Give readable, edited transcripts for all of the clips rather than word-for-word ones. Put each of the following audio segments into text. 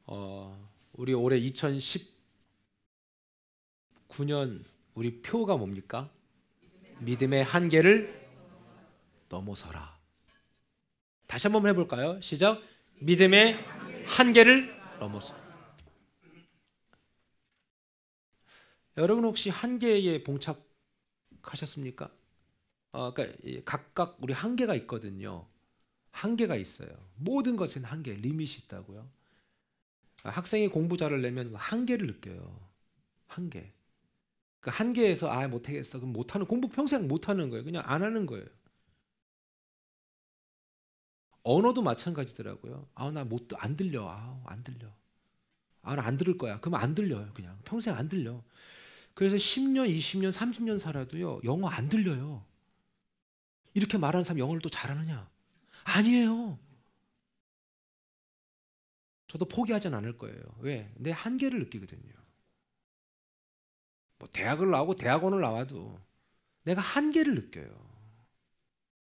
우리 올해 2019년 우리 표가 뭡니까? 믿음의 한계를 넘어서라. 다시 한번 해볼까요? 시작. 믿음의 한계를 넘어서라. 여러분 혹시 한계에 봉착하셨습니까? 그러니까 각각 우리 한계가 있거든요. 한계가 있어요. 모든 것엔 한계, 리밋이 있다고요. 학생이 공부 잘하려면 한계를 느껴요. 한계. 그 한계에서 못하겠어. 그럼 못하는, 공부 평생 못하는 거예요. 그냥 안 하는 거예요. 언어도 마찬가지더라고요. 나 안 들려. 안 들려. 나 안 들을 거야. 그러면 안 들려요. 그냥 평생 안 들려. 그래서 10년, 20년, 30년 살아도요, 영어 안 들려요. 이렇게 말하는 사람 영어를 또 잘하느냐? 아니에요. 저도 포기하진 않을 거예요. 왜? 내 한계를 느끼거든요. 뭐 대학을 나오고 대학원을 나와도 내가 한계를 느껴요.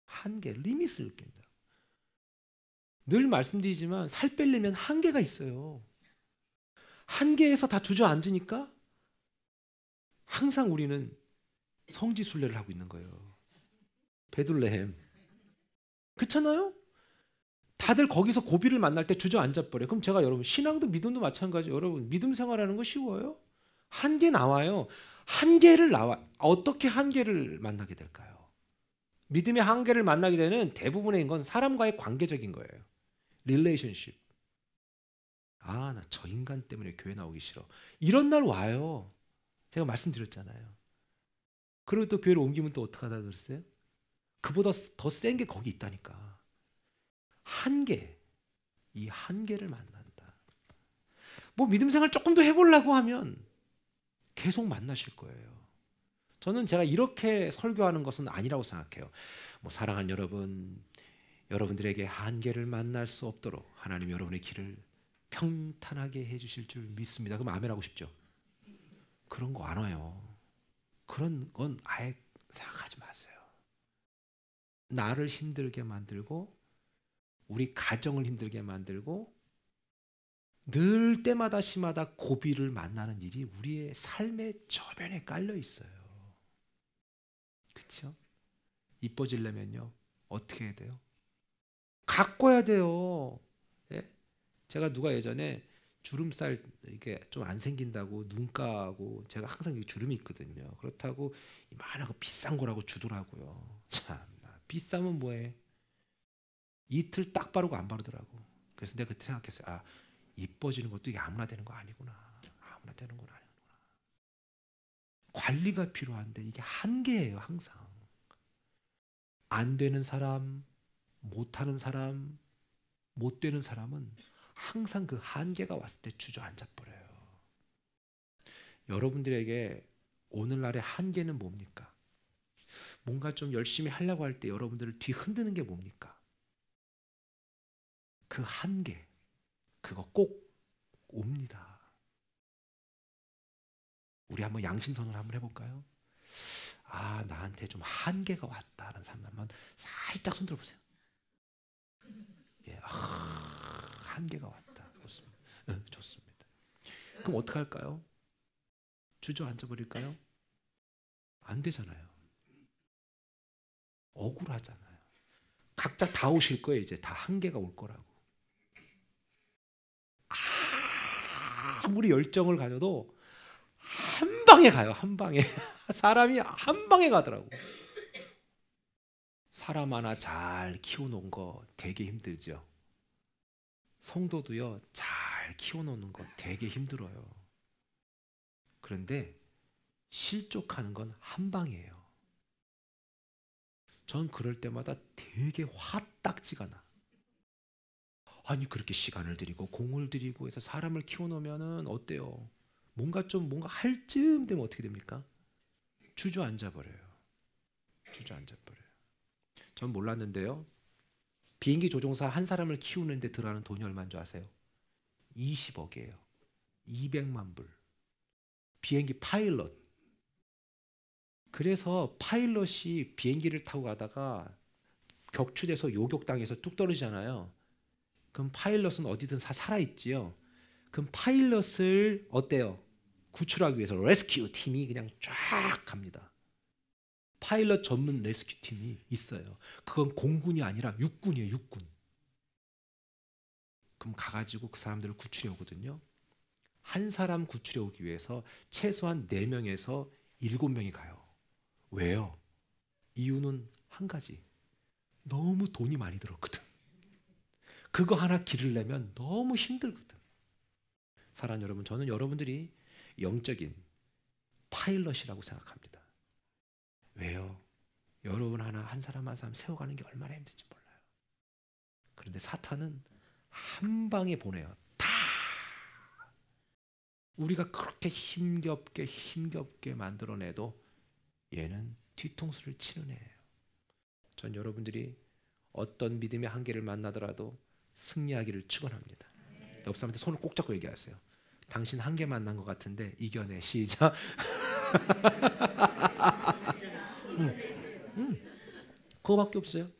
한계, 리밋을 느낀다. 늘 말씀드리지만 살 빼려면 한계가 있어요. 한계에서 다 주저앉으니까 항상 우리는 성지순례를 하고 있는 거예요. 베들레헴. 그렇잖아요? 다들 거기서 고비를 만날 때 주저앉아 버려요. 그럼 제가 여러분, 신앙도 믿음도 마찬가지예요. 여러분, 믿음 생활하는 거 쉬워요? 한계 나와요. 어떻게 한계를 만나게 될까요? 믿음의 한계를 만나게 되는 대부분의 건 사람과의 관계적인 거예요. 릴레이션십. 나 저 인간 때문에 교회 나오기 싫어. 이런 날 와요. 제가 말씀드렸잖아요. 그리고 또 교회를 옮기면 또 어떡하다 그랬어요? 그보다 더 센 게 거기 있다니까. 한계. 이 한계를 만난다. 뭐 믿음 생활 조금 더 해보려고 하면 계속 만나실 거예요. 저는 제가 이렇게 설교하는 것은 아니라고 생각해요. 뭐 사랑하는 여러분, 여러분들에게 한계를 만날 수 없도록 하나님 여러분의 길을 평탄하게 해주실 줄 믿습니다. 그럼 아멘 하고 싶죠? 그런 거 안 와요. 그런 건 아예 생각하지 마세요. 나를 힘들게 만들고 우리 가정을 힘들게 만들고 늘 때마다 시마다 고비를 만나는 일이 우리의 삶의 저변에 깔려 있어요. 그렇죠? 이뻐지려면요 어떻게 해야 돼요? 가꿔야 돼요. 예? 제가 누가 예전에 주름살 이게 좀 안 생긴다고 눈가하고 제가 항상 주름이 있거든요. 그렇다고 이만하고 비싼 거라고 주더라고요. 참나, 비싸면 뭐해? 이틀 딱 바르고 안 바르더라고. 그래서 내가 그때 생각했어요. 이뻐지는 것도 이게 아무나 되는 거 아니구나. 아무나 되는 건 아니구나. 관리가 필요한데 이게 한계예요. 항상. 안 되는 사람, 못하는 사람, 못 되는 사람은 항상 그 한계가 왔을 때 주저앉아 버려요. 여러분들에게 오늘날의 한계는 뭡니까? 뭔가 좀 열심히 하려고 할 때 여러분들을 뒤흔드는 게 뭡니까? 그 한계, 그거 꼭 옵니다. 우리 한번 양심선언을 한번 해볼까요? 나한테 좀 한계가 왔다는 사람 한번 살짝 손 들어보세요. 예, 한계가 왔다. 좋습니다. 좋습니다. 그럼 어떻게 할까요? 주저앉아 버릴까요? 안 되잖아요. 억울하잖아요. 각자 다 오실 거예요. 이제 다 한계가 올 거라고. 아무리 열정을 가져도 한 방에 가요. 한 방에. 사람이 한 방에 가더라고. 사람 하나 잘 키워놓은 거 되게 힘들죠. 성도도요, 잘 키워놓는 거 되게 힘들어요. 그런데 실족하는 건 한 방이에요. 전 그럴 때마다 되게 화딱지가 나. 아니 그렇게 시간을 들이고 공을 들이고 해서 사람을 키워놓으면 어때요? 뭔가 할 쯤 되면 어떻게 됩니까? 주저앉아 버려요. 주저앉아 버려요. 전 몰랐는데요. 비행기 조종사 한 사람을 키우는데 들어가는 돈이 얼마인 줄 아세요? 20억이에요. 200만 불. 비행기 파일럿. 그래서 파일럿이 비행기를 타고 가다가 격추돼서 요격당해서 뚝 떨어지잖아요. 그럼 파일럿은 어디든 살아있지요. 그럼 파일럿을 어때요? 구출하기 위해서 레스큐 팀이 그냥 쫙 갑니다. 파일럿 전문 레스큐 팀이 있어요. 그건 공군이 아니라 육군이에요. 육군. 그럼 가가지고 그 사람들을 구출해 오거든요. 한 사람 구출해 오기 위해서 최소한 4명에서 7명이 가요. 왜요? 이유는 한 가지. 너무 돈이 많이 들었거든. 그거 하나 기르려면 너무 힘들거든. 사랑하는 여러분, 저는 여러분들이 영적인 파일럿이라고 생각합니다. 왜요? 여러분 한 사람 한 사람 세워가는 게 얼마나 힘든지 몰라요. 그런데 사탄은 한 방에 보내요. 다. 우리가 그렇게 힘겹게 만들어내도 얘는 뒤통수를 치는 애예요. 전 여러분들이 어떤 믿음의 한계를 만나더라도 승리하기를 축원합니다. 옆 사람한테 손을 꼭 잡고 얘기하세요. 당신 한계 만난 것 같은데 이겨내. 시작. 그거밖에 없어요.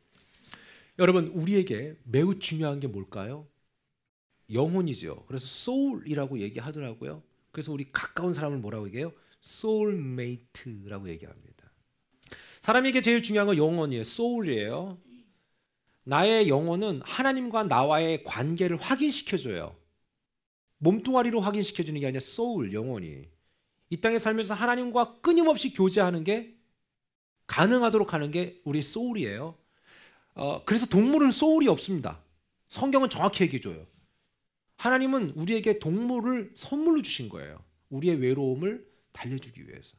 여러분, 우리에게 매우 중요한 게 뭘까요? 영혼이죠. 그래서 soul이라고 얘기하더라고요. 그래서 우리 가까운 사람을 뭐라고 얘기해요? soulmate라고 얘기합니다. 사람에게 제일 중요한 건 영혼이에요. soul이에요. 나의 영혼은 하나님과 나와의 관계를 확인시켜줘요. 몸뚱아리로 확인시켜주는 게 아니라 soul, 영혼이. 이 땅에 살면서 하나님과 끊임없이 교제하는 게 가능하도록 하는 게 우리 soul이에요. 그래서 동물은 soul이 없습니다. 성경은 정확히 얘기해줘요. 하나님은 우리에게 동물을 선물로 주신 거예요. 우리의 외로움을 달래주기 위해서.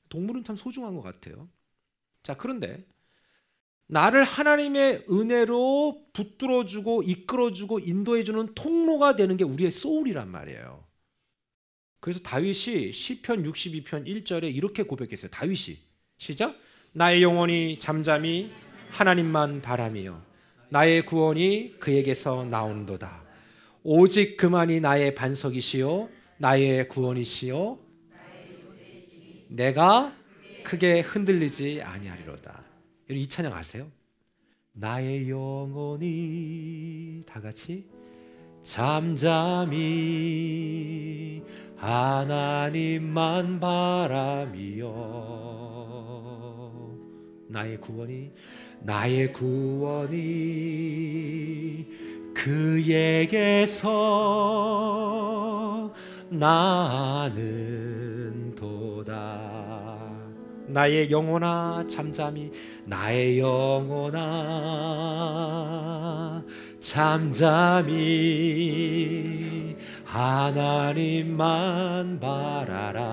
동물은 참 소중한 것 같아요. 자, 그런데 나를 하나님의 은혜로 붙들어주고 이끌어주고 인도해주는 통로가 되는 게 우리의 소울이란 말이에요. 그래서 다윗이 시편 62편 1절에 이렇게 고백했어요. 다윗이 시작. 나의 영혼이 잠잠히 하나님만 바라며 나의 구원이 그에게서 나오는도다. 오직 그만이 나의 반석이시요 나의 구원이시요 내가 크게 흔들리지 아니하리로다. 여러분 이 찬양 아세요? 나의 영혼이 다 같이 잠잠히 하나님만 바라며 나의 구원이 그에게서 나는 도다. 나의 영혼아 잠잠히 나의 영혼아 잠잠히 하나님만 바라라.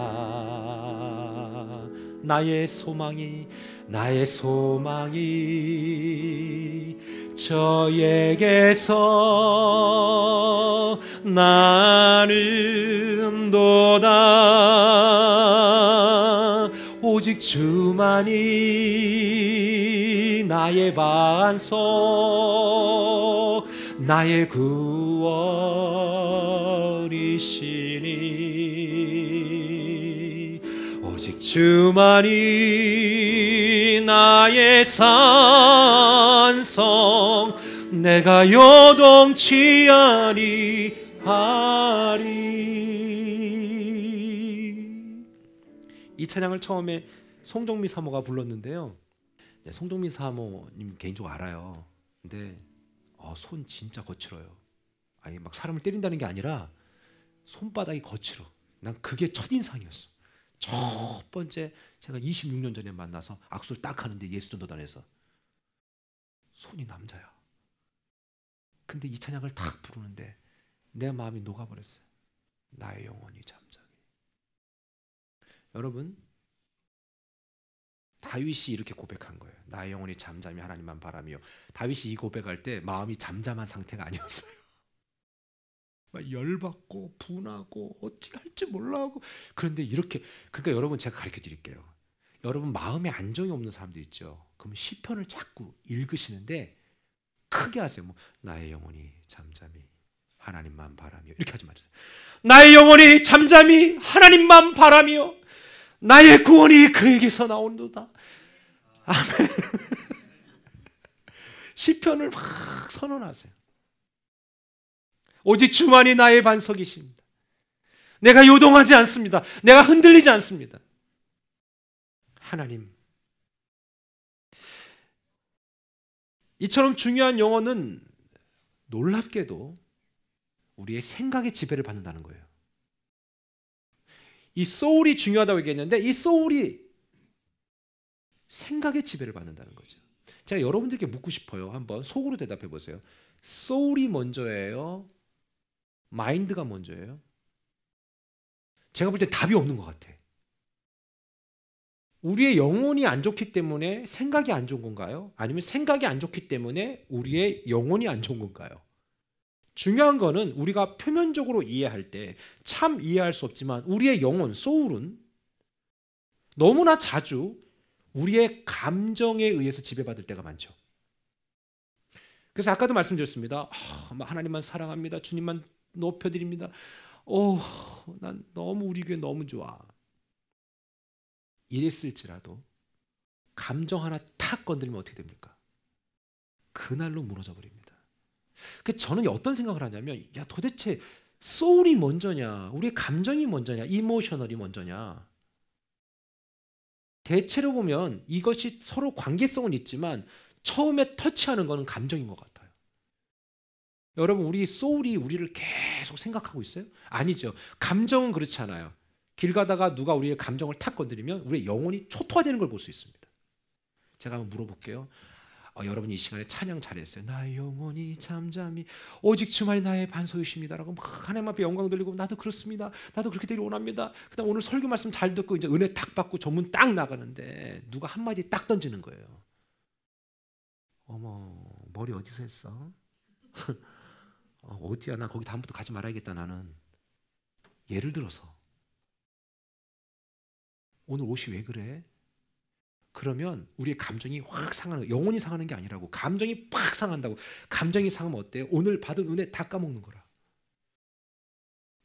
나의 소망이 저에게서 나는 도다. 오직 주만이 나의 반석 나의 구원이시니 오직 주만이 나의 산성 내가 요동치 아니하리. 이 찬양을 처음에 송정미 사모가 불렀는데요. 송정미 사모님 개인적으로 알아요. 근데 손 진짜 거칠어요. 아니 막 사람을 때린다는 게 아니라 손바닥이 거칠어. 난 그게 첫인상이었어. 첫 번째 제가 26년 전에 만나서 악수를 딱 하는데 예수전도단에서 손이 남자야. 근데 이 찬양을 딱 부르는데 내 마음이 녹아버렸어요. 나의 영혼이 잠잠히. 여러분 다윗이 이렇게 고백한 거예요. 나의 영혼이 잠잠히 하나님만 바라며. 다윗이 이 고백할 때 마음이 잠잠한 상태가 아니었어요. 막 열받고 분하고 어찌 할지 몰라하고. 그런데 이렇게 그러니까 여러분 제가 가르쳐 드릴게요. 여러분 마음에 안정이 없는 사람들 있죠. 그럼 시편을 자꾸 읽으시는데 크게 하세요. 뭐 나의 영혼이 잠잠히 하나님만 바라며 이렇게 하지 마세요. 나의 영혼이 잠잠히 하나님만 바라며 나의 구원이 그에게서 나온도다. 아멘. 시편을 막 선언하세요. 오직 주만이 나의 반석이십니다. 내가 요동하지 않습니다. 내가 흔들리지 않습니다. 하나님, 이처럼 중요한 영혼은 놀랍게도 우리의 생각의 지배를 받는다는 거예요. 이 소울이 중요하다고 얘기했는데 이 소울이 생각의 지배를 받는다는 거죠. 제가 여러분들께 묻고 싶어요. 한번 속으로 대답해 보세요. 소울이 먼저예요? 마인드가 먼저예요? 제가 볼 때 답이 없는 것 같아. 우리의 영혼이 안 좋기 때문에 생각이 안 좋은 건가요? 아니면 생각이 안 좋기 때문에 우리의 영혼이 안 좋은 건가요? 중요한 거는 우리가 표면적으로 이해할 때 참 이해할 수 없지만 우리의 영혼, 소울은 너무나 자주 우리의 감정에 의해서 지배받을 때가 많죠. 그래서 아까도 말씀드렸습니다. 하나님만 사랑합니다. 주님만 높여드립니다. 난 너무 우리 교회 너무 좋아. 이랬을지라도 감정 하나 탁 건드리면 어떻게 됩니까? 그날로 무너져 버립니다. 그래서 저는 어떤 생각을 하냐면 도대체 소울이 먼저냐 우리의 감정이 먼저냐 이모셔널이 먼저냐. 대체로 보면 이것이 서로 관계성은 있지만 처음에 터치하는 것은 감정인 것 같아요. 여러분 우리 소울이 우리를 계속 생각하고 있어요? 아니죠. 감정은 그렇지 않아요. 길 가다가 누가 우리의 감정을 탁 건드리면 우리의 영혼이 초토화되는 걸 볼 수 있습니다. 제가 한번 물어볼게요. 여러분이 이 시간에 찬양 잘했어요. 나의 영혼이 잠잠히 오직 주만이 나의 반석이십니다라고 막 하나님 앞에 영광 돌리고 나도 그렇습니다. 나도 그렇게 되길 원합니다. 그다음 오늘 설교 말씀 잘 듣고 이제 은혜 탁 받고 전문 딱 나가는데 누가 한마디 딱 던지는 거예요. 어머 머리 어디서 했어? 어디야? 나 거기 다음부터 가지 말아야겠다. 나는 예를 들어서 오늘 옷이 왜 그래? 그러면 우리의 감정이 확 상하는 거예요. 영혼이 상하는 게 아니라고. 감정이 팍 상한다고. 감정이 상하면 어때요? 오늘 받은 은혜 다 까먹는 거라.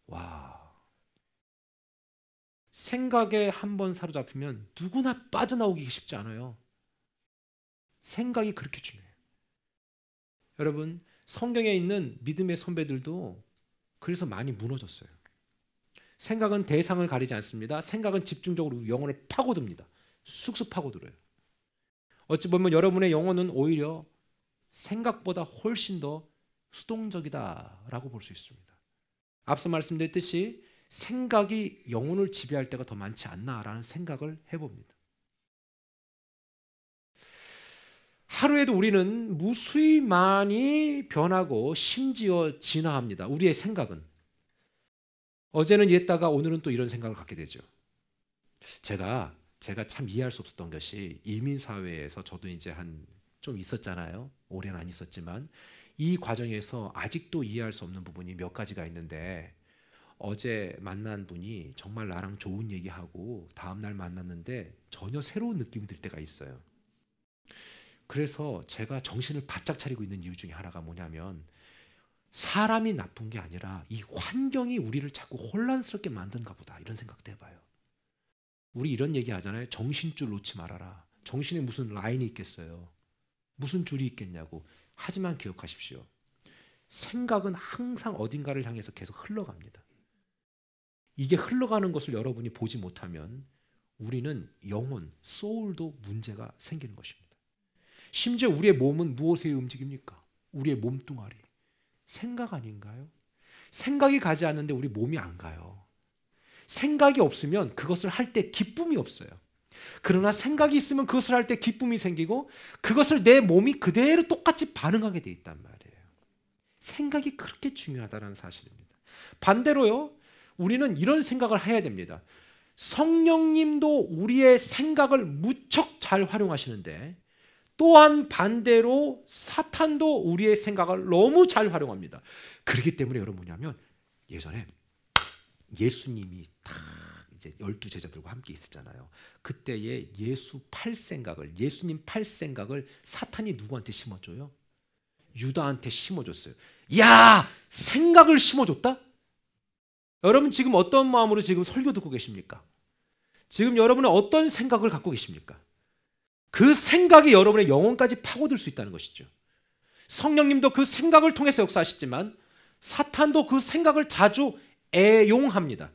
와. 생각에 한번 사로잡히면 누구나 빠져나오기 쉽지 않아요. 생각이 그렇게 중요해요. 여러분 성경에 있는 믿음의 선배들도 그래서 많이 무너졌어요. 생각은 대상을 가리지 않습니다. 생각은 집중적으로 영혼을 파고듭니다. 쑥쑥 파고들어요. 어찌 보면 여러분의 영혼은 오히려 생각보다 훨씬 더 수동적이다라고 볼 수 있습니다. 앞서 말씀드렸듯이 생각이 영혼을 지배할 때가 더 많지 않나라는 생각을 해봅니다. 하루에도 우리는 무수히 많이 변하고 심지어 진화합니다. 우리의 생각은. 어제는 이랬다가 오늘은 또 이런 생각을 갖게 되죠. 제가 참 이해할 수 없었던 것이 이민사회에서 저도 이제 좀 있었잖아요. 오래는 안 있었지만 이 과정에서 아직도 이해할 수 없는 부분이 몇 가지가 있는데 어제 만난 분이 정말 나랑 좋은 얘기하고 다음날 만났는데 전혀 새로운 느낌이 들 때가 있어요. 그래서 제가 정신을 바짝 차리고 있는 이유 중에 하나가 뭐냐면 사람이 나쁜 게 아니라 이 환경이 우리를 자꾸 혼란스럽게 만든가 보다 이런 생각도 해봐요. 우리 이런 얘기 하잖아요. 정신줄 놓지 말아라. 정신에 무슨 라인이 있겠어요. 무슨 줄이 있겠냐고. 하지만 기억하십시오. 생각은 항상 어딘가를 향해서 계속 흘러갑니다. 이게 흘러가는 것을 여러분이 보지 못하면 우리는 영혼, 소울도 문제가 생기는 것입니다. 심지어 우리의 몸은 무엇에 움직입니까? 우리의 몸뚱아리. 생각 아닌가요? 생각이 가지 않는데 우리 몸이 안 가요. 생각이 없으면 그것을 할 때 기쁨이 없어요. 그러나 생각이 있으면 그것을 할 때 기쁨이 생기고 그것을 내 몸이 그대로 똑같이 반응하게 돼 있단 말이에요. 생각이 그렇게 중요하다는 사실입니다. 반대로요, 우리는 이런 생각을 해야 됩니다. 성령님도 우리의 생각을 무척 잘 활용하시는데 또한 반대로 사탄도 우리의 생각을 너무 잘 활용합니다. 그렇기 때문에 여러분 뭐냐면 예전에 예수님이 딱 이제 12제자들과 함께 있었잖아요. 그때의 예수님 팔 생각을 사탄이 누구한테 심어줘요? 유다한테 심어줬어요. 야, 생각을 심어줬다? 여러분 지금 어떤 마음으로 지금 설교 듣고 계십니까? 지금 여러분은 어떤 생각을 갖고 계십니까? 그 생각이 여러분의 영혼까지 파고들 수 있다는 것이죠. 성령님도 그 생각을 통해서 역사하시지만 사탄도 그 생각을 자주 애용합니다.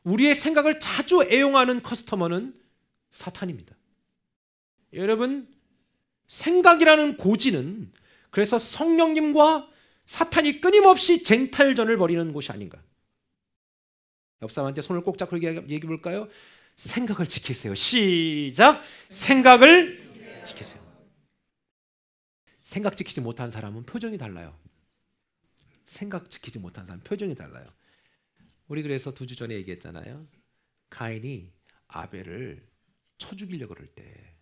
우리의 생각을 자주 애용하는 커스터머는 사탄입니다. 여러분, 생각이라는 고지는 그래서 성령님과 사탄이 끊임없이 쟁탈전을 벌이는 곳이 아닌가. 옆 사람한테 손을 꼭 잡고 얘기해 볼까요? 생각을 지키세요. 시작. 생각을 지키세요. 생각 지키지 못한 사람은 표정이 달라요. 생각 지키지 못한 사람은 표정이 달라요. 우리 그래서 2주 전에 얘기했잖아요. 가인이 아벨을 쳐 죽이려고 그럴 때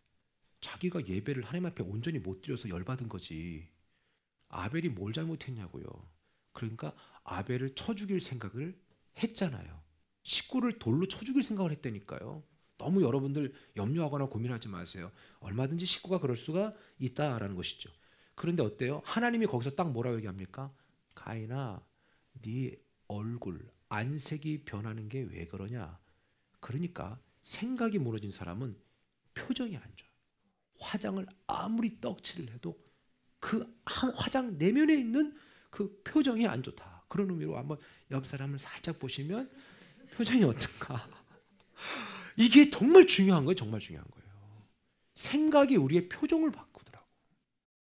자기가 예배를 하나님 앞에 온전히 못 드려서 열받은 거지. 아벨이 뭘 잘못했냐고요. 그러니까 아벨을 쳐 죽일 생각을 했잖아요. 식구를 돌로 쳐 죽일 생각을 했다니까요. 너무 여러분들 염려하거나 고민하지 마세요. 얼마든지 식구가 그럴 수가 있다라는 것이죠. 그런데 어때요? 하나님이 거기서 딱 뭐라고 얘기합니까? 가인아, 네 얼굴 안색이 변하는 게 왜 그러냐? 그러니까 생각이 무너진 사람은 표정이 안 좋아요. 화장을 아무리 떡칠을 해도 그 화장 내면에 있는 그 표정이 안 좋다. 그런 의미로 한번 옆 사람을 살짝 보시면 표정이 어떤가? 이게 정말 중요한 거예요. 정말 중요한 거예요. 생각이 우리의 표정을 바꾸더라고.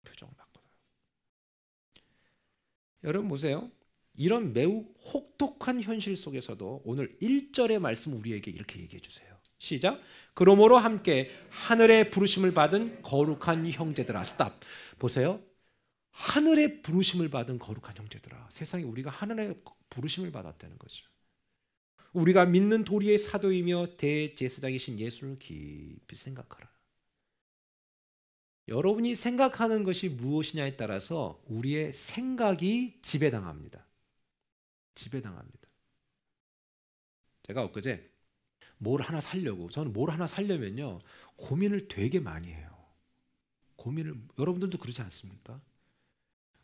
표정을 바꾸더라고. 여러분 보세요. 이런 매우 혹독한 현실 속에서도 오늘 1절의 말씀 우리에게 이렇게 얘기해 주세요. 시작. 그러므로 함께 하늘의 부르심을 받은 거룩한 형제들아. 스탑. 보세요. 하늘의 부르심을 받은 거룩한 형제들아. 세상에 우리가 하늘의 부르심을 받았다는 거죠. 우리가 믿는 도리의 사도이며 대제사장이신 예수를 깊이 생각하라. 여러분이 생각하는 것이 무엇이냐에 따라서 우리의 생각이 지배당합니다. 지배당합니다. 제가 엊그제 뭘 하나 사려고, 저는 뭘 하나 사려면요 고민을 되게 많이 해요. 고민을, 여러분들도 그러지 않습니까?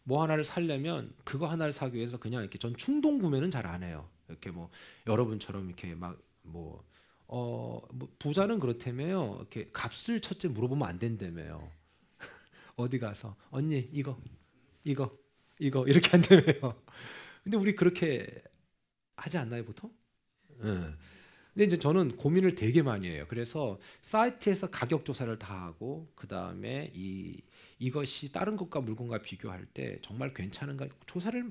뭐 하나를 사려면 그거 하나를 사기 위해서 그냥 이렇게 전 충동 구매는 잘 안 해요. 이렇게 뭐 여러분처럼 이렇게 막 뭐 부자는 그렇다며요. 이렇게 값을 첫째 물어보면 안 된다며요. 어디 가서 언니 이거 이렇게 한다며요. 근데 우리 그렇게 하지 않나요 보통? 네. 근데 이제 저는 고민을 되게 많이 해요. 그래서 사이트에서 가격 조사를 다 하고 그 다음에 이것이 다른 것과 물건과 비교할 때 정말 괜찮은가 조사를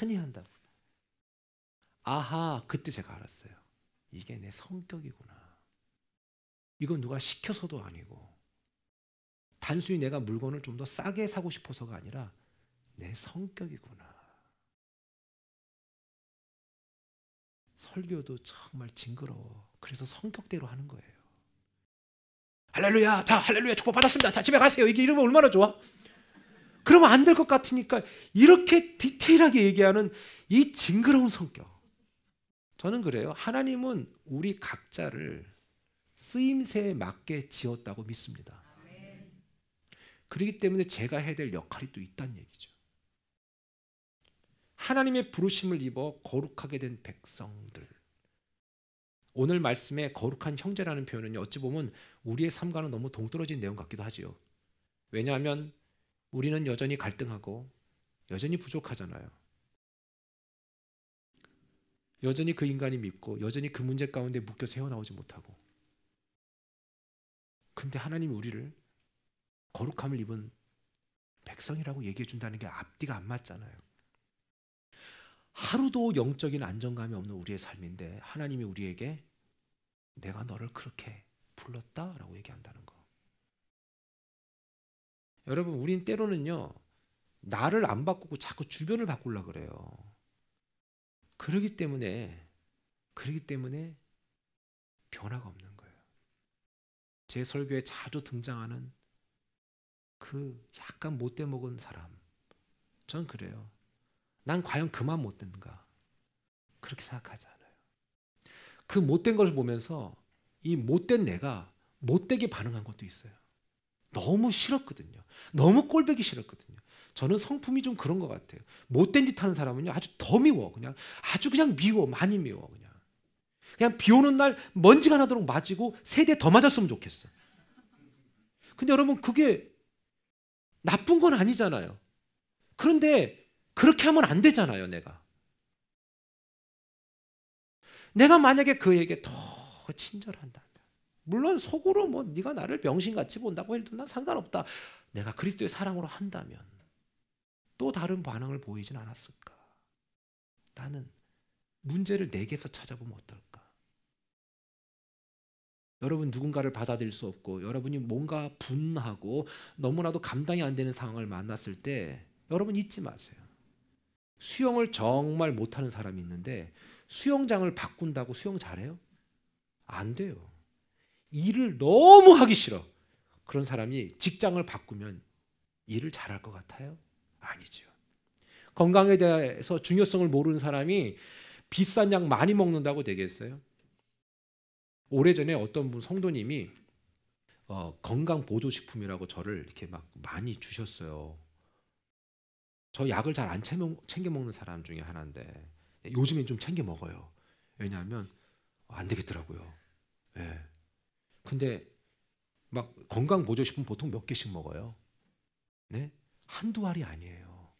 많이 한다. 아하, 그때 제가 알았어요. 이게 내 성격이구나. 이건 누가 시켜서도 아니고 단순히 내가 물건을 좀 더 싸게 사고 싶어서가 아니라 내 성격이구나. 설교도 정말 징그러워. 그래서 성격대로 하는 거예요. 할렐루야, 자 할렐루야 축복 받았습니다. 자 집에 가세요. 이게 이러면 얼마나 좋아? 그러면 안 될 것 같으니까 이렇게 디테일하게 얘기하는 이 징그러운 성격. 저는 그래요. 하나님은 우리 각자를 쓰임새에 맞게 지었다고 믿습니다. 그렇기 때문에 제가 해야 될 역할이 또 있다는 얘기죠. 하나님의 부르심을 입어 거룩하게 된 백성들. 오늘 말씀에 거룩한 형제라는 표현은 어찌 보면 우리의 삶과는 너무 동떨어진 내용 같기도 하지요. 왜냐하면 우리는 여전히 갈등하고 여전히 부족하잖아요. 여전히 그 인간이 밉고 여전히 그 문제 가운데 묶여서 헤어나오지 못하고. 근데 하나님이 우리를 거룩함을 입은 백성이라고 얘기해 준다는 게 앞뒤가 안 맞잖아요. 하루도 영적인 안정감이 없는 우리의 삶인데 하나님이 우리에게 내가 너를 그렇게 불렀다라고 얘기한다는 거. 여러분, 우린 때로는요 나를 안 바꾸고 자꾸 주변을 바꾸려고 그래요. 그러기 때문에 변화가 없는 거예요. 제 설교에 자주 등장하는 그 약간 못돼 먹은 사람. 전 그래요. 난 과연 그만 못된가? 그렇게 생각하지 않아요. 그 못된 걸 보면서 이 못된 내가 못되게 반응한 것도 있어요. 너무 싫었거든요. 너무 꼴보기 싫었거든요. 저는 성품이 좀 그런 것 같아요. 못된 짓 하는 사람은요 아주 더 미워. 아주 그냥 미워. 많이 미워. 그냥 비 오는 날 먼지가 나도록 맞이고 세대 더 맞았으면 좋겠어. 근데 여러분 그게 나쁜 건 아니잖아요. 그런데 그렇게 하면 안 되잖아요. 내가 내가 만약에 그에게 더 친절한다. 물론 속으로 뭐 네가 나를 병신같이 본다고 해도 난 상관없다. 내가 그리스도의 사랑으로 한다면 또 다른 반응을 보이진 않았을까? 나는 문제를 내게서 찾아보면 어떨까? 여러분 누군가를 받아들일 수 없고 여러분이 뭔가 분하고 너무나도 감당이 안 되는 상황을 만났을 때 여러분 잊지 마세요. 수영을 정말 못하는 사람이 있는데 수영장을 바꾼다고 수영 잘해요? 안 돼요. 일을 너무 하기 싫어. 그런 사람이 직장을 바꾸면 일을 잘할 것 같아요? 아니죠. 건강에 대해서 중요성을 모르는 사람이 비싼 약 많이 먹는다고 되겠어요? 오래전에 어떤 분 성도님이 건강 보조식품이라고 저를 이렇게 막 많이 주셨어요. 저 약을 잘 안 챙겨 먹는 사람 중에 하나인데 요즘엔 좀 챙겨 먹어요. 왜냐하면 안 되겠더라고요. 예. 근데 막 건강 보조식품 보통 몇 개씩 먹어요? 네? 한두 알이 아니에요.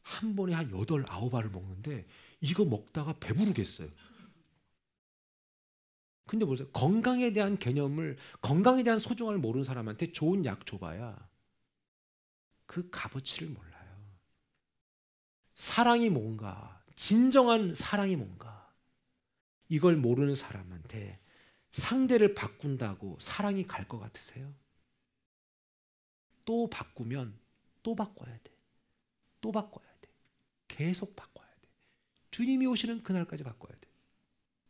한 번에 한 8, 9알을 먹는데 이거 먹다가 배부르겠어요. 근데 보세요. 건강에 대한 개념을, 건강에 대한 소중함을 모르는 사람한테 좋은 약 줘봐야 그 값어치를 몰라요. 사랑이 뭔가, 진정한 사랑이 뭔가, 이걸 모르는 사람한테 상대를 바꾼다고 사랑이 갈 것 같으세요? 또 바꾸면 또 바꿔야 돼. 또 바꿔야 돼. 계속 바꿔야 돼. 주님이 오시는 그날까지 바꿔야 돼.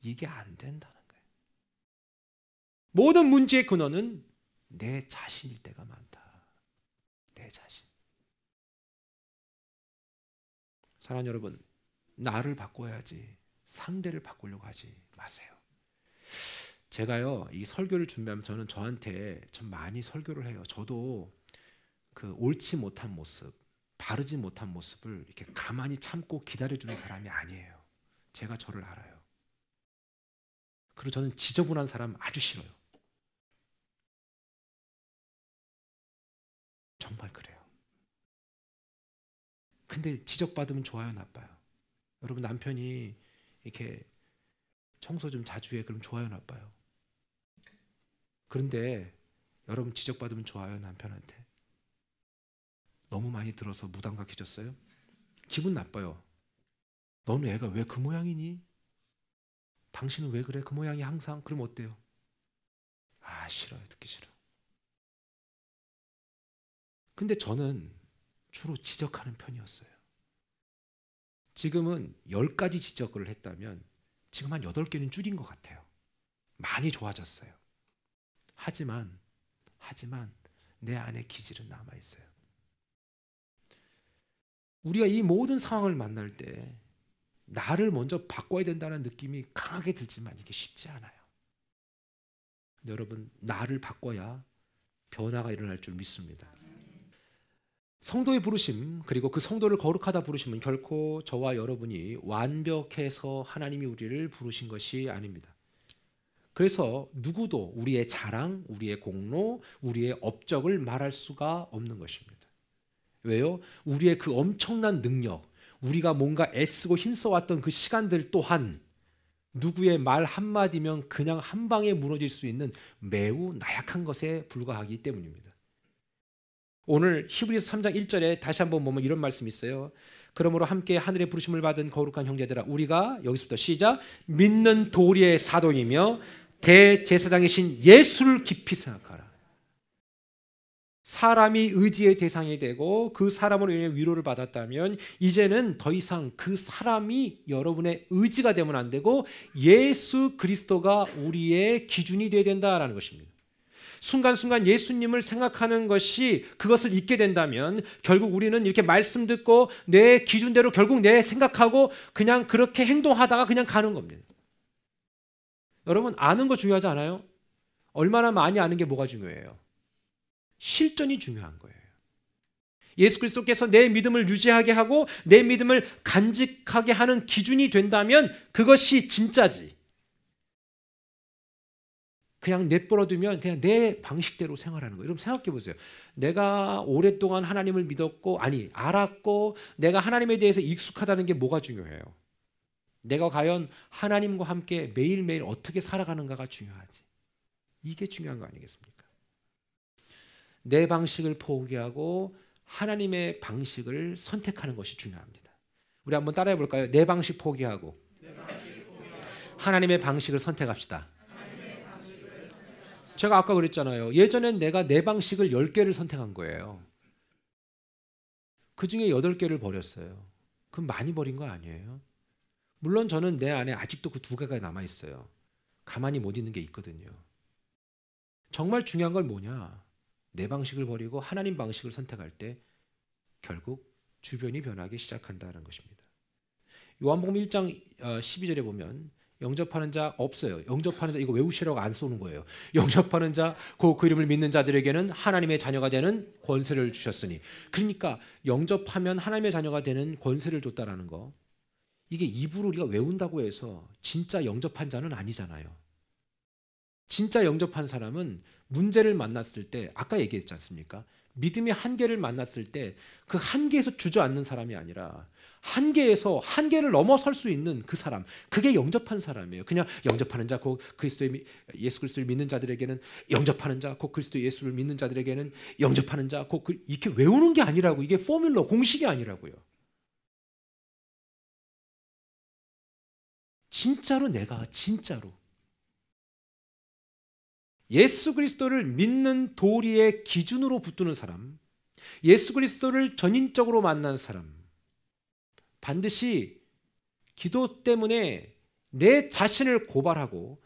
이게 안 된다는 거예요. 모든 문제의 근원은 내 자신일 때가 많다. 내 자신. 사랑하는 여러분, 나를 바꿔야지 상대를 바꾸려고 하지 마세요. 제가요, 이 설교를 준비하면 저는 저한테 참 많이 설교를 해요. 저도 그 옳지 못한 모습, 바르지 못한 모습을 이렇게 가만히 참고 기다려주는 사람이 아니에요. 제가 저를 알아요. 그리고 저는 지저분한 사람 아주 싫어요. 정말 그래요. 근데 지적받으면 좋아요, 나빠요? 여러분 남편이 이렇게 청소 좀 자주 해, 그럼 좋아요, 나빠요? 그런데 여러분 지적받으면 좋아요, 남편한테? 너무 많이 들어서 무감각해졌어요? 기분 나빠요. 너는 애가 왜 그 모양이니? 당신은 왜 그래? 그 모양이 항상. 그럼 어때요? 아, 싫어요. 듣기 싫어. 근데 저는 주로 지적하는 편이었어요. 지금은 10가지 지적을 했다면 지금 한 8개는 줄인 것 같아요. 많이 좋아졌어요. 하지만 내 안에 기질은 남아있어요. 우리가 이 모든 상황을 만날 때 나를 먼저 바꿔야 된다는 느낌이 강하게 들지만 이게 쉽지 않아요. 근데 여러분, 나를 바꿔야 변화가 일어날 줄 믿습니다. 성도의 부르심, 그리고 그 성도를 거룩하다 부르심은 결코 저와 여러분이 완벽해서 하나님이 우리를 부르신 것이 아닙니다. 그래서 누구도 우리의 자랑, 우리의 공로, 우리의 업적을 말할 수가 없는 것입니다. 왜요? 우리의 그 엄청난 능력, 우리가 뭔가 애쓰고 힘써왔던 그 시간들 또한 누구의 말 한마디면 그냥 한 방에 무너질 수 있는 매우 나약한 것에 불과하기 때문입니다. 오늘 히브리서 3장 1절에 다시 한번 보면 이런 말씀이 있어요. 그러므로 함께 하늘의 부르심을 받은 거룩한 형제들아, 우리가, 여기서부터 시작, 믿는 도리의 사도이며 대제사장이신 예수를 깊이 생각하라. 사람이 의지의 대상이 되고 그 사람으로 인해 위로를 받았다면 이제는 더 이상 그 사람이 여러분의 의지가 되면 안 되고 예수 그리스도가 우리의 기준이 되어야 된다라는 것입니다. 순간순간 예수님을 생각하는 것이, 그것을 잊게 된다면 결국 우리는 이렇게 말씀 듣고 내 기준대로 결국 내 생각하고 그냥 그렇게 행동하다가 그냥 가는 겁니다. 여러분, 아는 거 중요하지 않아요? 얼마나 많이 아는 게 뭐가 중요해요? 실전이 중요한 거예요. 예수 그리스도께서 내 믿음을 유지하게 하고 내 믿음을 간직하게 하는 기준이 된다면 그것이 진짜지. 그냥 내버려두면 그냥 내 방식대로 생활하는 거예요. 여러분 생각해 보세요. 내가 오랫동안 하나님을 믿었고, 알았고, 내가 하나님에 대해서 익숙하다는 게 뭐가 중요해요? 내가 과연 하나님과 함께 매일매일 어떻게 살아가는가가 중요하지. 이게 중요한 거 아니겠습니까? 내 방식을 포기하고 하나님의 방식을 선택하는 것이 중요합니다. 우리 한번 따라해 볼까요? 내 방식 포기하고 하나님의 방식을 선택합시다. 제가 아까 그랬잖아요. 예전엔 내가 내 방식을 10개를 선택한 거예요. 그 중에 8개를 버렸어요. 그럼 많이 버린 거 아니에요? 물론 저는 내 안에 아직도 그 2개가 남아있어요. 가만히 못 있는 게 있거든요. 정말 중요한 건 뭐냐? 내 방식을 버리고 하나님 방식을 선택할 때 결국 주변이 변하기 시작한다는 것입니다. 요한복음 1장 12절에 보면 영접하는 자 없어요. 영접하는 자 이거 외우시라고 안 쏘는 거예요. 영접하는 자 그 이름을 믿는 자들에게는 하나님의 자녀가 되는 권세를 주셨으니. 그러니까 영접하면 하나님의 자녀가 되는 권세를 줬다라는 거. 이게 입으로 우리가 외운다고 해서 진짜 영접한 자는 아니잖아요. 진짜 영접한 사람은 문제를 만났을 때 아까 얘기했지 않습니까? 믿음의 한계를 만났을 때 그 한계에서 주저앉는 사람이 아니라 한계에서 한계를 넘어설 수 있는 그 사람, 그게 영접한 사람이에요. 그냥 영접하는 자, 곧 예수 그리스도를 믿는 자들에게는 영접하는 자, 곧 그리스도 예수를 믿는 자들에게는 영접하는 자, 곧 이렇게 외우는 게 아니라고. 이게 포뮬러, 공식이 아니라고요. 진짜로 내가 진짜로 예수 그리스도를 믿는 도리의 기준으로 붙드는 사람, 예수 그리스도를 전인적으로 만난 사람, 반드시 기도 때문에 내 자신을 고발하고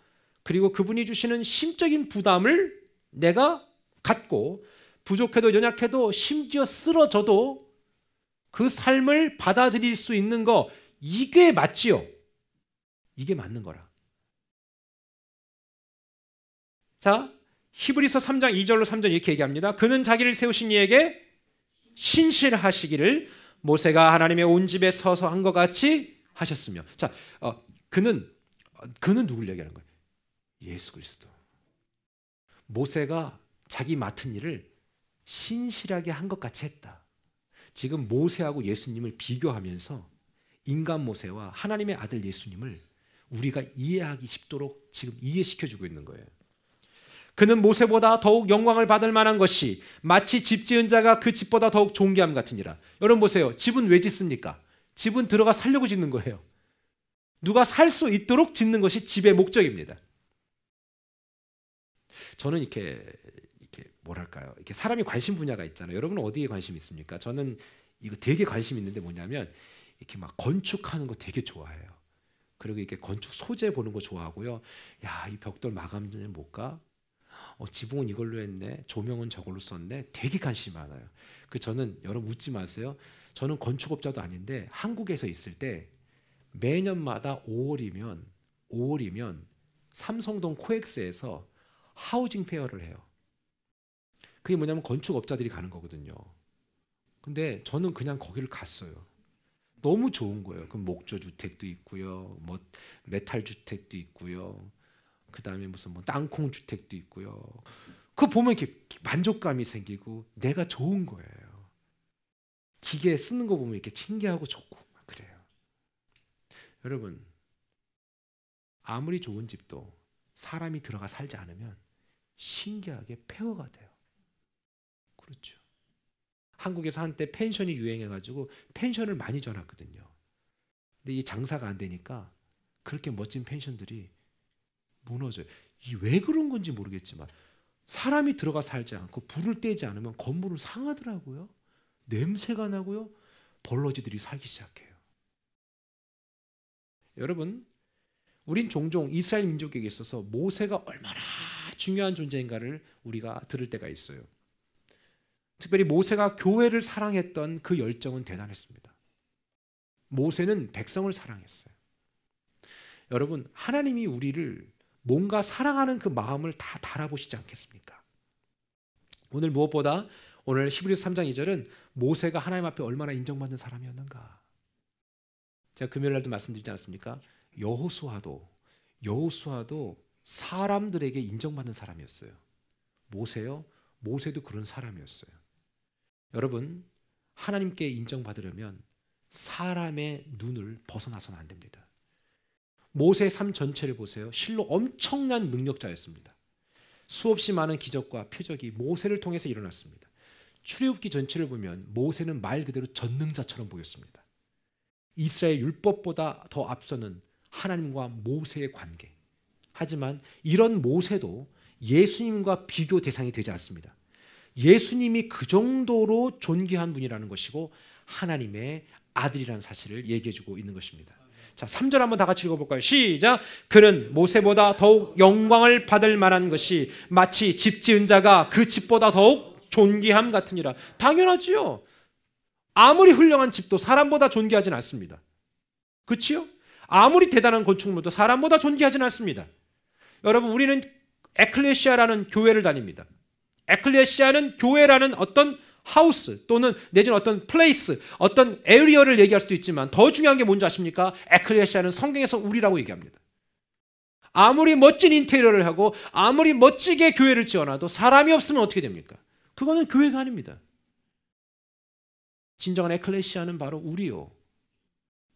그리고 그분이 주시는 심적인 부담을 내가 갖고 부족해도 연약해도 심지어 쓰러져도 그 삶을 받아들일 수 있는 거, 이게 맞지요. 이게 맞는 거라. 자, 히브리서 3장 2절로 3절 이렇게 얘기합니다. 그는 자기를 세우신 이에게 신실하시기를 모세가 하나님의 온 집에 서서 한 것 같이 하셨으며. 자, 그는 누굴 얘기하는 거예요? 예수 그리스도. 모세가 자기 맡은 일을 신실하게 한 것 같이 했다. 지금 모세하고 예수님을 비교하면서 인간 모세와 하나님의 아들 예수님을 우리가 이해하기 쉽도록 지금 이해시켜주고 있는 거예요. 그는 모세보다 더욱 영광을 받을 만한 것이 마치 집 지은 자가 그 집보다 더욱 존귀함 같으니라. 여러분 보세요. 집은 왜 짓습니까? 집은 들어가 살려고 짓는 거예요. 누가 살 수 있도록 짓는 것이 집의 목적입니다. 저는 이렇게 뭐랄까요? 이렇게 사람이 관심 분야가 있잖아요. 여러분은 어디에 관심 있습니까? 저는 이거 되게 관심 있는데 뭐냐면 이렇게 막 건축하는 거 되게 좋아해요. 그리고 이렇게 건축 소재 보는 거 좋아하고요. 야, 이 벽돌 마감재는 뭘까? 지붕은 이걸로 했네. 조명은 저걸로 썼네. 되게 관심이 많아요. 저는 여러분 웃지 마세요. 저는 건축업자도 아닌데 한국에서 있을 때 매년마다 5월이면 삼성동 코엑스에서 하우징 페어를 해요. 그게 뭐냐면 건축업자들이 가는 거거든요. 근데 저는 그냥 거기를 갔어요. 너무 좋은 거예요. 그 목조 주택도 있고요. 뭐 메탈 주택도 있고요. 그다음에 무슨 뭐 땅콩 주택도 있고요. 그거 보면 이렇게 만족감이 생기고 내가 좋은 거예요. 기계 쓰는 거 보면 이렇게 신기하고 좋고 막 그래요. 여러분, 아무리 좋은 집도 사람이 들어가 살지 않으면 신기하게 폐허가 돼요. 그렇죠. 한국에서 한때 펜션이 유행해가지고 펜션을 많이 져놨거든요. 근데 이 장사가 안 되니까 그렇게 멋진 펜션들이 무너져요. 왜 그런 건지 모르겠지만 사람이 들어가 살지 않고 불을 떼지 않으면 건물은 상하더라고요. 냄새가 나고요. 벌러지들이 살기 시작해요. 여러분, 우린 종종 이스라엘 민족에게 있어서 모세가 얼마나 중요한 존재인가를 우리가 들을 때가 있어요. 특별히 모세가 교회를 사랑했던 그 열정은 대단했습니다. 모세는 백성을 사랑했어요. 여러분, 하나님이 우리를 뭔가 사랑하는 그 마음을 다 달아보시지 않겠습니까? 오늘 무엇보다 오늘 히브리서 3장 2절은 모세가 하나님 앞에 얼마나 인정받는 사람이었는가. 제가 금요일 날도 말씀드리지 않았습니까? 여호수아도 사람들에게 인정받는 사람이었어요. 모세요? 모세도 그런 사람이었어요. 여러분, 하나님께 인정받으려면 사람의 눈을 벗어나서는 안 됩니다. 모세의 삶 전체를 보세요. 실로 엄청난 능력자였습니다. 수없이 많은 기적과 표적이 모세를 통해서 일어났습니다. 출애굽기 전체를 보면 모세는 말 그대로 전능자처럼 보였습니다. 이스라엘 율법보다 더 앞서는 하나님과 모세의 관계. 하지만 이런 모세도 예수님과 비교 대상이 되지 않습니다. 예수님이 그 정도로 존귀한 분이라는 것이고 하나님의 아들이라는 사실을 얘기해주고 있는 것입니다. 자, 3절 한번 다 같이 읽어볼까요? 시작! 그는 모세보다 더욱 영광을 받을 만한 것이 마치 집 지은 자가 그 집보다 더욱 존귀함 같으니라. 당연하지요. 아무리 훌륭한 집도 사람보다 존귀하진 않습니다. 그렇지요? 아무리 대단한 건축물도 사람보다 존귀하진 않습니다. 여러분, 우리는 에클레시아라는 교회를 다닙니다. 에클레시아는 교회라는 어떤 하우스 또는 내지는 어떤 플레이스, 어떤 에리어를 얘기할 수도 있지만 더 중요한 게 뭔지 아십니까? 에클레시아는 성경에서 우리라고 얘기합니다. 아무리 멋진 인테리어를 하고 아무리 멋지게 교회를 지어놔도 사람이 없으면 어떻게 됩니까? 그거는 교회가 아닙니다. 진정한 에클레시아는 바로 우리요.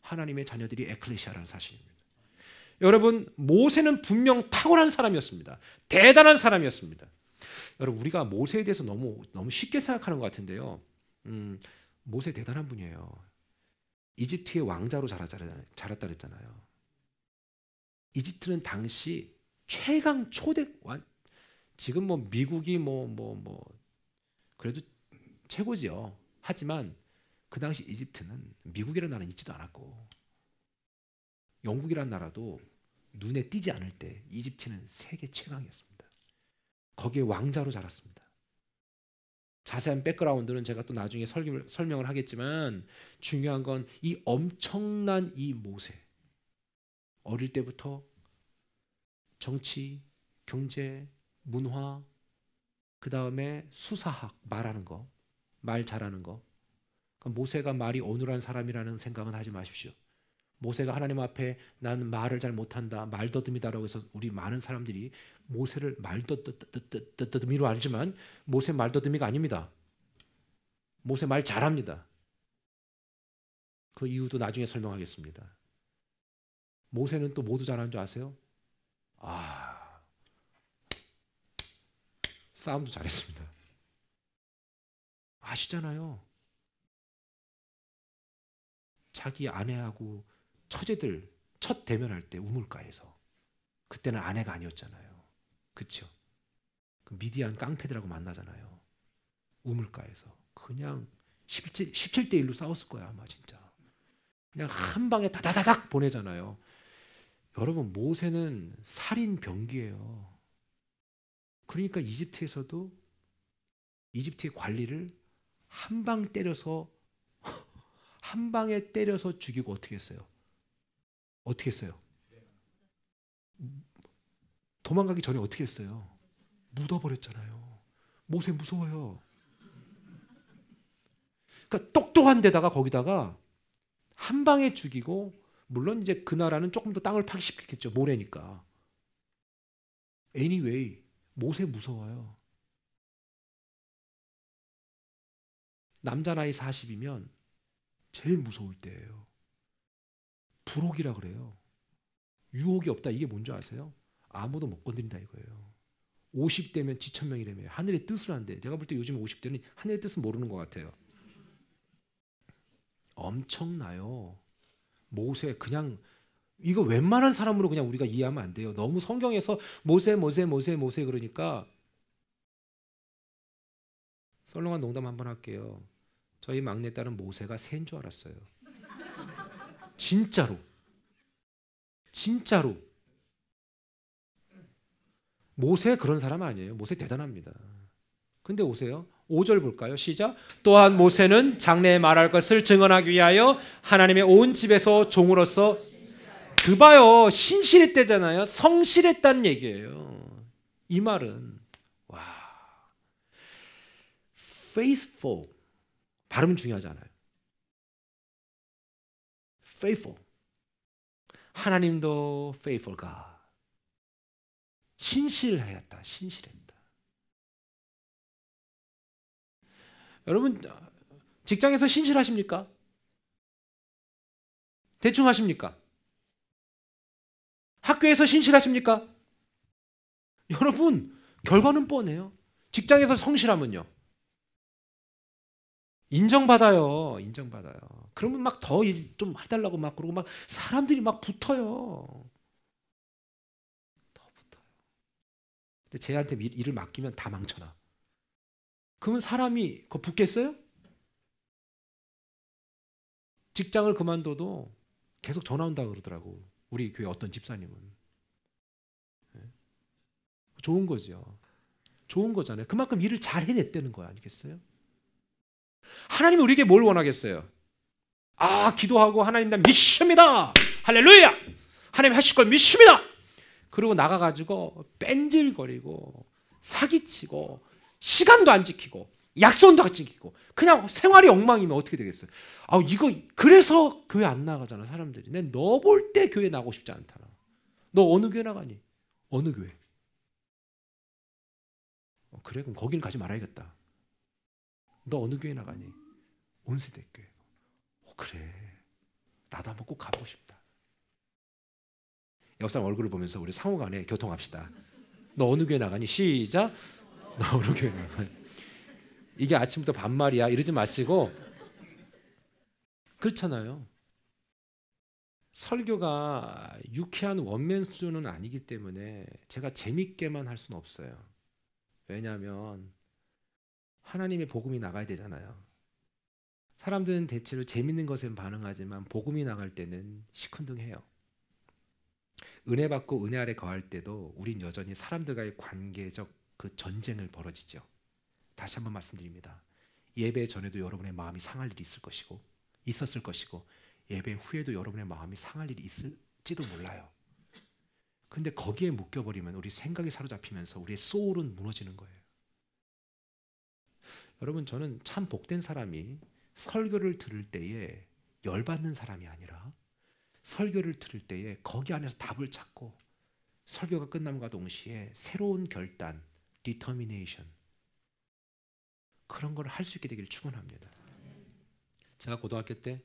하나님의 자녀들이 에클레시아라는 사실입니다. 여러분, 모세는 분명 탁월한 사람이었습니다. 대단한 사람이었습니다. 여러분, 우리가 모세에 대해서 너무 쉽게 생각하는 것 같은데요. 모세 대단한 분이에요. 이집트의 왕자로 자랐다 그랬잖아요. 이집트는 당시 최강 초대 지금 뭐 미국이 그래도 최고지요. 하지만 그 당시 이집트는 미국이라는 나라는 있지도 않았고 영국이라는 나라도 눈에 띄지 않을 때 이집트는 세계 최강이었습니다. 거기에 왕자로 자랐습니다. 자세한 백그라운드는 제가 또 나중에 설명을 하겠지만 중요한 건 이 엄청난 이 모세, 어릴 때부터 정치, 경제, 문화, 그 다음에 수사학, 말하는 거, 말 잘하는 거. 모세가 말이 어눌한 사람이라는 생각은 하지 마십시오. 모세가 하나님 앞에 난 말을 잘 못한다, 말더듬이다라고 해서 우리 많은 사람들이 모세를 말더듬이로 알지만 모세 말더듬이가 아닙니다. 모세 말 잘합니다. 그 이유도 나중에 설명하겠습니다. 모세는 또 모두 잘하는 줄 아세요? 싸움도 잘했습니다. 아시잖아요. 자기 아내하고 처제들 첫 대면할 때 우물가에서, 그때는 아내가 아니었잖아요. 그렇죠? 그 미디안 깡패들하고 만나잖아요. 우물가에서 그냥 17대 1로 싸웠을 거야 아마. 진짜 그냥 한 방에 다다다닥 보내잖아요. 여러분, 모세는 살인 병기예요. 그러니까 이집트에서도 이집트의 관리를 한 방에 때려서 죽이고 어떻게 했어요? 어떻게 했어요? 도망가기 전에 어떻게 했어요? 묻어버렸잖아요. 모세 무서워요. 그러니까 똑똑한 데다가 거기다가 한 방에 죽이고, 물론 이제 그 나라는 조금 더 땅을 파괴시켰겠죠. 모래니까. Anyway, 모세 무서워요. 남자 나이 40이면 제일 무서울 때예요. 불혹이라 그래요. 유혹이 없다. 이게 뭔지 아세요? 아무도 못 건드린다 이거예요. 50대면 지천명이라며. 하늘의 뜻을 한대. 내가 볼 때 요즘 50대는 하늘의 뜻은 모르는 것 같아요. 엄청나요. 모세, 그냥 이거 웬만한 사람으로 그냥 우리가 이해하면 안 돼요. 너무 성경에서 모세 그러니까. 썰렁한 농담 한번 할게요. 저희 막내딸은 모세가 새인 줄 알았어요. 진짜로. 모세 그런 사람 아니에요. 모세 대단합니다. 근데 오세요. 5절 볼까요? 시작. 또한 모세는 장래에 말할 것을 증언하기 위하여 하나님의 온 집에서 종으로서, 그 봐요. 신실했대잖아요. 성실했다는 얘기예요. 이 말은 faithful, 발음 중요하지 않아요. faithful. 하나님도 faithful God. 신실했다. 여러분, 직장에서 신실하십니까? 대충 하십니까? 학교에서 신실하십니까? 여러분, 결과는 뻔해요. 직장에서 성실하면요, 인정받아요. 인정받아요. 그러면 막 더 일 좀 해달라고 막 그러고 막 사람들이 막 붙어요. 더 붙어요. 근데 쟤한테 일을 맡기면 다 망쳐놔. 그러면 사람이 그거 붙겠어요? 직장을 그만둬도 계속 전화 온다고 그러더라고. 우리 교회 어떤 집사님은. 좋은 거죠. 좋은 거잖아요. 그만큼 일을 잘 해냈다는 거 아니겠어요? 하나님이 우리에게 뭘 원하겠어요? 기도하고 하나님 나 믿습니다. 할렐루야. 하나님 하실 걸 믿습니다. 그리고 나가가지고 뺀질거리고 사기치고 시간도 안 지키고 약속도 안 지키고 그냥 생활이 엉망이면 어떻게 되겠어요? 이거 그래서 교회 안 나가잖아 사람들이. 내 너 볼 때 교회 나가고 싶지 않다. 너 어느 교회 나가니? 어느 교회? 그래 그럼 거기는 가지 말아야겠다. 너 어느 교회 나가니? 온세대교회. 그래 나도 한번 꼭 가보고 싶다. 옆 사람 얼굴을 보면서 우리 상호간에 교통합시다. 너 어느 교회 나가니? 시작. 너 어느 교회 나가니? 이게 아침부터 반말이야 이러지 마시고. 그렇잖아요. 설교가 유쾌한 원맨 수준은 아니기 때문에 제가 재밌게만 할 수는 없어요. 왜냐하면 하나님의 복음이 나가야 되잖아요. 사람들은 대체로 재밌는 것에 반응하지만 복음이 나갈 때는 시큰둥해요. 은혜 받고 은혜 아래 거할 때도 우린 여전히 사람들과의 관계적 그 전쟁을 벌어지죠. 다시 한번 말씀드립니다. 예배 전에도 여러분의 마음이 상할 일이 있었을 것이고 예배 후에도 여러분의 마음이 상할 일이 있을지도 몰라요. 근데 거기에 묶여버리면 우리 생각이 사로잡히면서 우리의 소울은 무너지는 거예요. 여러분 저는 참 복된 사람이 설교를 들을 때에 열받는 사람이 아니라 설교를 들을 때에 거기 안에서 답을 찾고 설교가 끝남과 동시에 새로운 결단, determination 그런 걸 할 수 있게 되기를 축원합니다. 제가 고등학교 때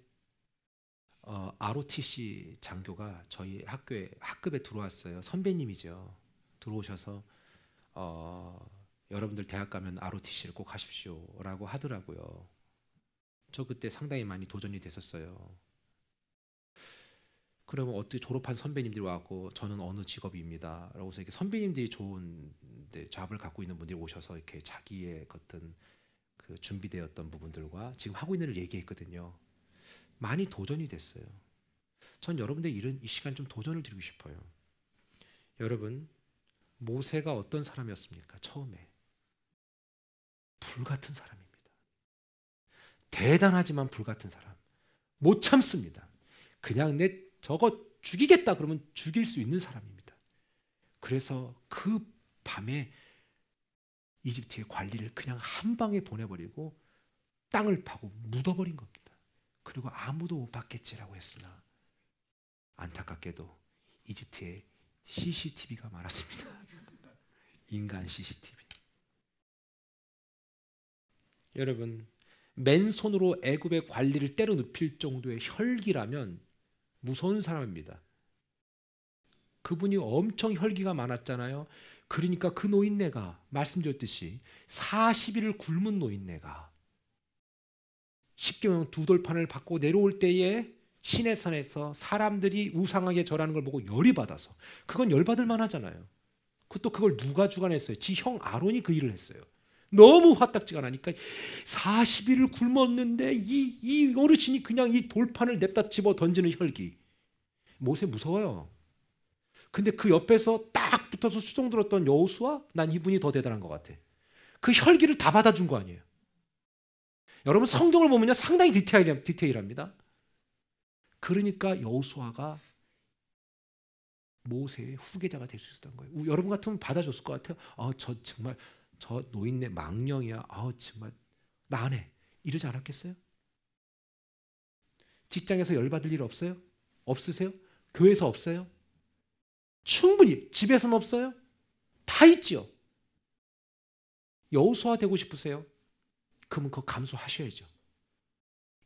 ROTC 장교가 저희 학급에 들어왔어요. 선배님이죠. 들어오셔서 여러분들 대학 가면 ROTC를 꼭 하십시오라고 하더라고요. 저 그때 상당히 많이 도전이 됐었어요. 그러면 어떻게 졸업한 선배님들이 와갖고 저는 어느 직업입니다. 라고 해서 이렇게 선배님들이 좋은 잡을 갖고 있는 분들이 오셔서 이렇게 자기의 어떤 그 준비되었던 부분들과 지금 하고 있는 일을 얘기했거든요. 많이 도전이 됐어요. 전 여러분들 이 시간 좀 도전을 드리고 싶어요. 여러분 모세가 어떤 사람이었습니까? 처음에 불같은 사람입니다. 대단하지만 불같은 사람. 못 참습니다. 그냥 내 저거 죽이겠다 그러면 죽일 수 있는 사람입니다. 그래서 그 밤에 이집트의 관리를 그냥 한 방에 보내버리고 땅을 파고 묻어버린 겁니다. 그리고 아무도 못 받겠지라고 했으나 안타깝게도 이집트에 CCTV가 많았습니다. 인간 CCTV. 여러분 맨손으로 애굽의 관리를 때려 눕힐 정도의 혈기라면 무서운 사람입니다. 그분이 엄청 혈기가 많았잖아요. 그러니까 그 노인네가 말씀드렸듯이 40일을 굶은 노인네가 십계명 두 돌판을 받고 내려올 때에 시내산에서 사람들이 우상하게 절하는 걸 보고 열이 받아서 그건 열받을 만하잖아요. 그걸 누가 주관했어요? 지 형 아론이 그 일을 했어요. 너무 화딱지가 나니까 40일을 굶었는데 이 어르신이 그냥 이 돌판을 냅다 집어 던지는 혈기. 모세 무서워요. 근데 그 옆에서 딱 붙어서 수종 들었던 여호수아, 난 이분이 더 대단한 것 같아. 그 혈기를 다 받아준 거 아니에요. 여러분 성경을 보면요 상당히 디테일합니다. 그러니까 여호수아가 모세의 후계자가 될 수 있었던 거예요. 여러분 같으면 받아줬을 것 같아요. 저 정말 저 노인네 망령이야. 정말 나 안 해. 이러지 않았겠어요? 직장에서 열받을 일 없어요? 없으세요? 교회에서 없어요? 충분히. 집에서는 없어요? 다 있지요. 여호수아 되고 싶으세요? 그러면 그거 감수하셔야죠.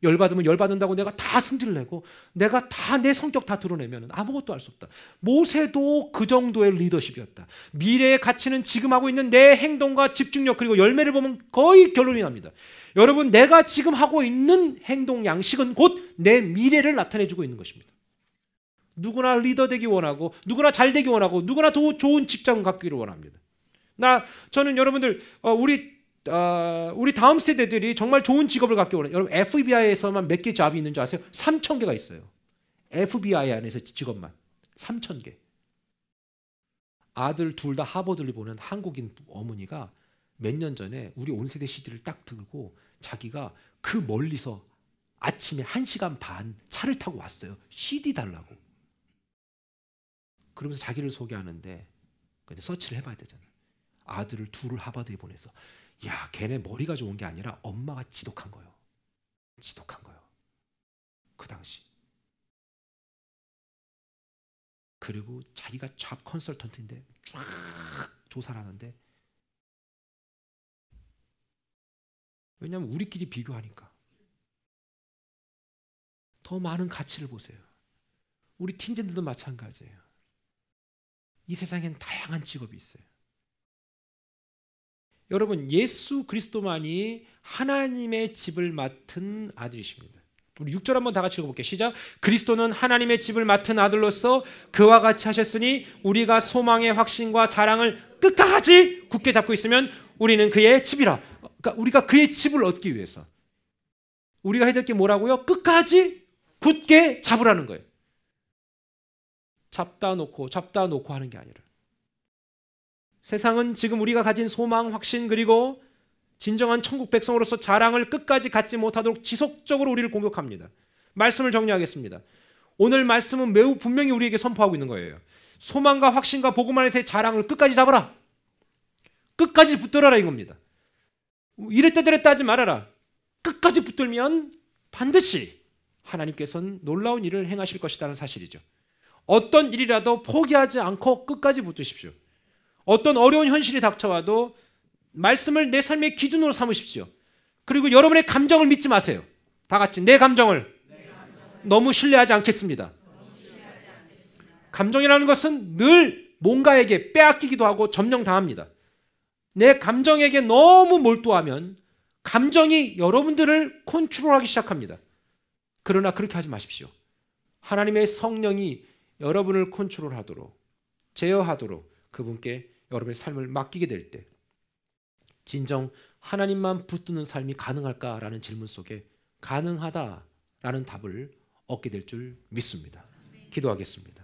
열받으면 열받는다고 내가 다 승질을 내고 내가 다 내 성격 다 드러내면 아무것도 할 수 없다. 모세도 그 정도의 리더십이었다. 미래의 가치는 지금 하고 있는 내 행동과 집중력 그리고 열매를 보면 거의 결론이 납니다. 여러분, 내가 지금 하고 있는 행동 양식은 곧 내 미래를 나타내주고 있는 것입니다. 누구나 리더 되기 원하고 누구나 잘 되기 원하고 누구나 더 좋은 직장 갖기를 원합니다. 저는 여러분들 우리 다음 세대들이 정말 좋은 직업을 갖기 원해요. 여러분, FBI에서만 몇 개 잡이 있는 줄 아세요? 3,000개가 있어요. FBI 안에서 직업만 3,000개. 아들 둘 다 하버드를 보는 한국인 어머니가 몇 년 전에 우리 온 세대 CD를 딱 들고 자기가 그 멀리서 아침에 1시간 반 차를 타고 왔어요. CD 달라고. 그러면서 자기를 소개하는데 근데 서치를 해봐야 되잖아요. 아들을 둘을 하버드에 보내서 야, 걔네 머리가 좋은 게 아니라 엄마가 지독한 거예요. 지독한 거예요. 그 당시. 그리고 자기가 잡 컨설턴트인데 쫙 조사를 하는데 왜냐하면 우리끼리 비교하니까 더 많은 가치를 보세요. 우리 팀장들도 마찬가지예요. 이 세상엔 다양한 직업이 있어요. 여러분, 예수 그리스도만이 하나님의 집을 맡은 아들이십니다. 우리 6절 한번 다 같이 읽어볼게요. 시작. 그리스도는 하나님의 집을 맡은 아들로서 그와 같이 하셨으니 우리가 소망의 확신과 자랑을 끝까지 굳게 잡고 있으면 우리는 그의 집이라. 그러니까 우리가 그의 집을 얻기 위해서 우리가 해야 될 게 뭐라고요? 끝까지 굳게 잡으라는 거예요. 잡다 놓고 하는 게 아니라 세상은 지금 우리가 가진 소망, 확신 그리고 진정한 천국 백성으로서 자랑을 끝까지 갖지 못하도록 지속적으로 우리를 공격합니다. 말씀을 정리하겠습니다. 오늘 말씀은 매우 분명히 우리에게 선포하고 있는 거예요. 소망과 확신과 복음 안에서의 자랑을 끝까지 잡아라. 끝까지 붙들어라 이겁니다. 이랬다 저랬다 하지 말아라. 끝까지 붙들면 반드시 하나님께서는 놀라운 일을 행하실 것이라는 사실이죠. 어떤 일이라도 포기하지 않고 끝까지 붙드십시오. 어떤 어려운 현실이 닥쳐와도 말씀을 내 삶의 기준으로 삼으십시오. 그리고 여러분의 감정을 믿지 마세요. 다 같이 내 감정을 너무 신뢰하지 않겠습니다. 감정이라는 것은 늘 뭔가에게 빼앗기기도 하고 점령당합니다. 내 감정에게 너무 몰두하면 감정이 여러분들을 컨트롤하기 시작합니다. 그러나 그렇게 하지 마십시오. 하나님의 성령이 여러분을 컨트롤하도록 제어하도록 그분께 여러분의 삶을 맡기게 될 때 진정 하나님만 붙드는 삶이 가능할까라는 질문 속에 가능하다라는 답을 얻게 될 줄 믿습니다. 기도하겠습니다.